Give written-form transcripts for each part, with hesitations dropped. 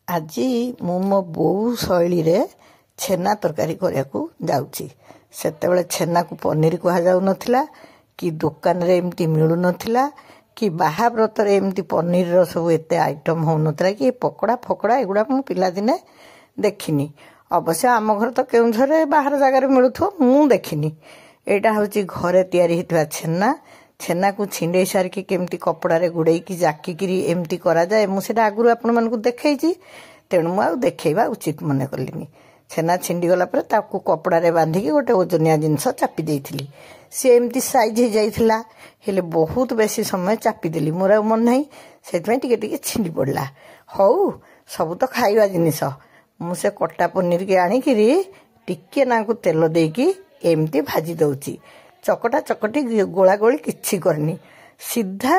ଆଜି ମୁଁ ମୋ ବୋଉ ଶୈଳୀରେ ଛେନା ତରକାରୀ କରିବାକୁ ଯାଉଛି। ସେତେବେଳେ ଛେନାକୁ ପନିର କୁହାଯାଉନଥିଲା, କି ଦୋକାନରେ ଏମିତି ମିଳୁନଥିଲା, କି ବାହାବ୍ରତରେ ଏମିତି ପନିରର ସବୁ ଏତେ ଆଇଟମ୍ ହେଉନଥିଲା, କି ପକୋଡ଼ା ଫକୋଡ଼ା ଏଗୁଡ଼ା ମୁଁ ପିଲାଦିନେ ଦେଖିନି। ଅବଶ୍ୟ ଆମ ଘର ତ କେଉଁଝରରେ ବାହାର ଜାଗାରେ ମିଳୁଥିବ, ମୁଁ ଦେଖିନି। ଏଇଟା ହେଉଛି ଘରେ ତିଆରି ହେଇଥିବା ଛେନା। ଛେନାକୁ ଛିଣ୍ଡେଇ ସାରିକି କେମିତି କପଡ଼ାରେ ଗୁଡ଼େଇକି ଜାକିକିରି ଏମିତି କରାଯାଏ, ମୁଁ ସେଇଟା ଆଗରୁ ଆପଣମାନଙ୍କୁ ଦେଖେଇଛି। ତେଣୁ ମୁଁ ଆଉ ଦେଖେଇବା ଉଚିତ ମନେ କଲିନି। ଛେନା ଛିଣ୍ଡିଗଲା ପରେ ତାକୁ କପଡ଼ାରେ ବାନ୍ଧିକି ଗୋଟେ ଓଜନିଆ ଜିନିଷ ଚାପି ଦେଇଥିଲି। ସିଏ ଏମିତି ସାଇଜ୍ ହେଇଯାଇଥିଲା, ହେଲେ ବହୁତ ବେଶୀ ସମୟ ଚାପିଦେଲି, ମୋର ଆଉ ମନେ ନାହିଁ, ସେଥିପାଇଁ ଟିକେ ଟିକେ ଛିଣ୍ଡି ପଡ଼ିଲା। ହଉ, ସବୁ ତ ଖାଇବା ଜିନିଷ। ମୁଁ ସେ କଟା ପନିରକି ଆଣିକିରି ଟିକେ ନାକୁ ତେଲ ଦେଇକି ଏମିତି ଭାଜି ଦେଉଛି। ଚକଟା ଚକଟି ଗୋଳା ଗୋଳି କିଛି କରିନି, ସିଧା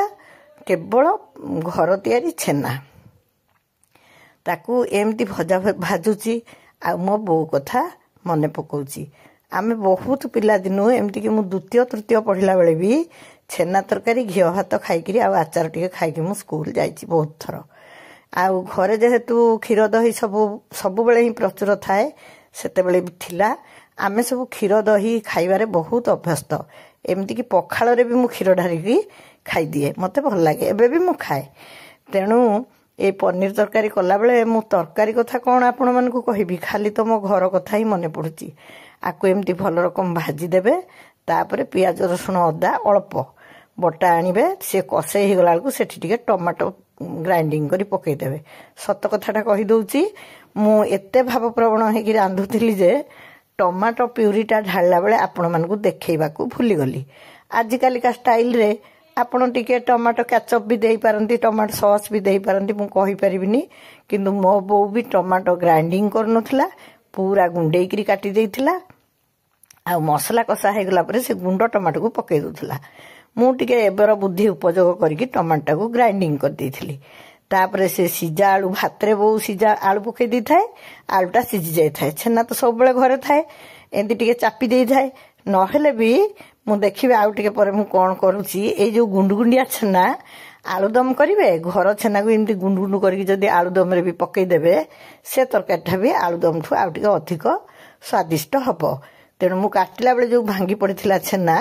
କେବଳ ଘର ତିଆରି ଛେନା ତାକୁ ଏମିତି ଭାଜୁଛି। ଆଉ ମୋ ବୋଉ କଥା ମନେ ପକାଉଛି। ଆମେ ବହୁତ ପିଲାଦିନୁ ଏମିତିକି ମୁଁ ଦ୍ୱିତୀୟ ତୃତୀୟ ପଢ଼ିଲା ବେଳେ ବି ଛେନା ତରକାରୀ ଘିଅ ଭାତ ଖାଇକିରି ଆଉ ଆଚାର ଟିକେ ଖାଇକି ମୁଁ ସ୍କୁଲ ଯାଇଛି ବହୁତ ଥର। ଆଉ ଘରେ ଯେହେତୁ କ୍ଷୀର ଦହି ସବୁବେଳେ ହିଁ ପ୍ରଚୁର ଥାଏ, ସେତେବେଳେ ବି ଥିଲା। ଆମେ ସବୁ କ୍ଷୀର ଦହି ଖାଇବାରେ ବହୁତ ଅଭ୍ୟସ୍ତ। ଏମିତିକି ପଖାଳରେ ବି ମୁଁ କ୍ଷୀର ଢାଳିକି ଖାଇଦିଏ, ମୋତେ ଭଲ ଲାଗେ, ଏବେ ବି ମୁଁ ଖାଏ। ତେଣୁ ଏ ପନିର ତରକାରୀ କଲାବେଳେ ମୁଁ ତରକାରୀ କଥା କ'ଣ ଆପଣମାନଙ୍କୁ କହିବି, ଖାଲି ତ ମୋ ଘର କଥା ହିଁ ମନେ ପଡ଼ୁଛି। ଆକୁ ଏମିତି ଭଲ ରକମ ଭାଜିଦେବେ। ତାପରେ ପିଆଜ ରସୁଣ ଅଦା ଅଳ୍ପ ବଟା ଆଣିବେ, ସେ କଷେଇ ହେଇଗଲା ବେଳକୁ ସେଠି ଟିକେ ଟମାଟୋ ଗ୍ରାଇଣ୍ଡିଙ୍ଗ କରି ପକେଇଦେବେ। ସତ କଥାଟା କହିଦେଉଛି, ମୁଁ ଏତେ ଭାବପ୍ରବଣ ହେଇକି ରାନ୍ଧୁଥିଲି ଯେ ଟମାଟୋ ପ୍ୟୁରିଟା ଢାଳିଲା ବେଳେ ଆପଣମାନଙ୍କୁ ଦେଖେଇବାକୁ ଭୁଲିଗଲି। ଆଜିକାଲିକା ଷ୍ଟାଇଲରେ ଆପଣ ଟିକେ ଟମାଟୋ କ୍ୟାଚଅପ୍ ବି ଦେଇପାରନ୍ତି, ଟମାଟୋ ସସ୍ ବି ଦେଇପାରନ୍ତି, ମୁଁ କହିପାରିବିନି। କିନ୍ତୁ ମୋ ବୋଉ ବି ଟମାଟୋ ଗ୍ରାଇଣ୍ଡିଙ୍ଗ କରୁନଥିଲା, ପୁରା ଗୁଣ୍ଡେଇକିରି କାଟି ଦେଇଥିଲା। ଆଉ ମସଲା କଷା ହେଇଗଲା ପରେ ସେ ଗୁଣ୍ଡ ଟମାଟୋକୁ ପକେଇ ଦେଉଥିଲା। ମୁଁ ଟିକେ ଏବେର ବୁଦ୍ଧି ଉପଯୋଗ କରିକି ଟମାଟୋଟାକୁ ଗ୍ରାଇଣ୍ଡିଙ୍ଗ କରିଦେଇଥିଲି। ତାପରେ ସେ ସିଝା ଆଳୁ, ଭାତରେ ବୋଉ ସିଝା ଆଳୁ ପକେଇ ଦେଇଥାଏ, ଆଳୁଟା ସିଝି ଯାଇଥାଏ। ଛେନା ତ ସବୁବେଳେ ଘରେ ଥାଏ, ଏମିତି ଟିକେ ଚାପି ଦେଇଥାଏ। ନହେଲେ ବି ମୁଁ ଦେଖିବି ଆଉ ଟିକେ ପରେ ମୁଁ କ'ଣ କରୁଛି, ଏଇ ଯେଉଁ ଗୁଣ୍ଡୁଗୁଣ୍ଡିଆ ଛେନା ଆଳୁଦମ କରିବେ, ଘର ଛେନାକୁ ଏମିତି ଗୁଣ୍ଡୁ ଗୁଣ୍ଡୁ କରିକି ଯଦି ଆଳୁଦମରେ ବି ପକେଇଦେବେ, ସେ ତରକାରୀଟା ବି ଆଳୁଦମଠୁ ଆଉ ଟିକେ ଅଧିକ ସ୍ୱାଦିଷ୍ଟ ହେବ। ତେଣୁ ମୁଁ କାଟିଲା ବେଳେ ଯେଉଁ ଭାଙ୍ଗି ପଡ଼ିଥିଲା ଛେନା,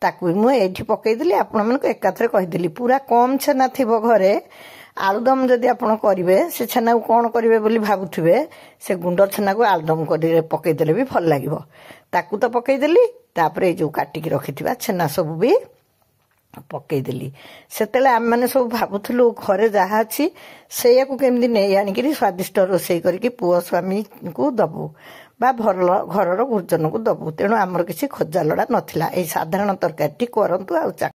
ତାକୁ ବି ମୁଁ ଏଇଠି ପକେଇଦେଲି। ଆପଣମାନଙ୍କୁ ଏକାଥରେ କହିଦେଲି, ପୁରା କମ୍ ଛେନା ଥିବ ଘରେ, ଆଳୁଦମ ଯଦି ଆପଣ କରିବେ, ସେ ଛେନାକୁ କ'ଣ କରିବେ ବୋଲି ଭାବୁଥିବେ, ସେ ଗୁଣ୍ଡ ଛେନାକୁ ଆଳୁଦମ କରି ପକେଇଦେଲେ ବି ଭଲ ଲାଗିବ। ତାକୁ ତ ପକେଇଦେଲି, ତାପରେ ଏଇ ଯେଉଁ କାଟିକି ରଖିଥିବା ଛେନା ସବୁ ବି ପକେଇଦେଲି। ସେତେବେଳେ ଆମେମାନେ ସବୁ ଭାବୁଥିଲୁ ଘରେ ଯାହା ଅଛି ସେଇଆକୁ କେମିତି ନେଇ ଆଣିକିରି ସ୍ୱାଦିଷ୍ଟ ରୋଷେଇ କରିକି ପୁଅ ସ୍ୱାମୀଙ୍କୁ ଦେବୁ ବା ଘରର ଗୁରୁଜନକୁ ଦେବୁ। ତେଣୁ ଆମର କିଛି ଖୋଜାଲୋଡ଼ା ନଥିଲା। ଏଇ ସାଧାରଣ ତରକାରୀଟି କରନ୍ତୁ ଆଉ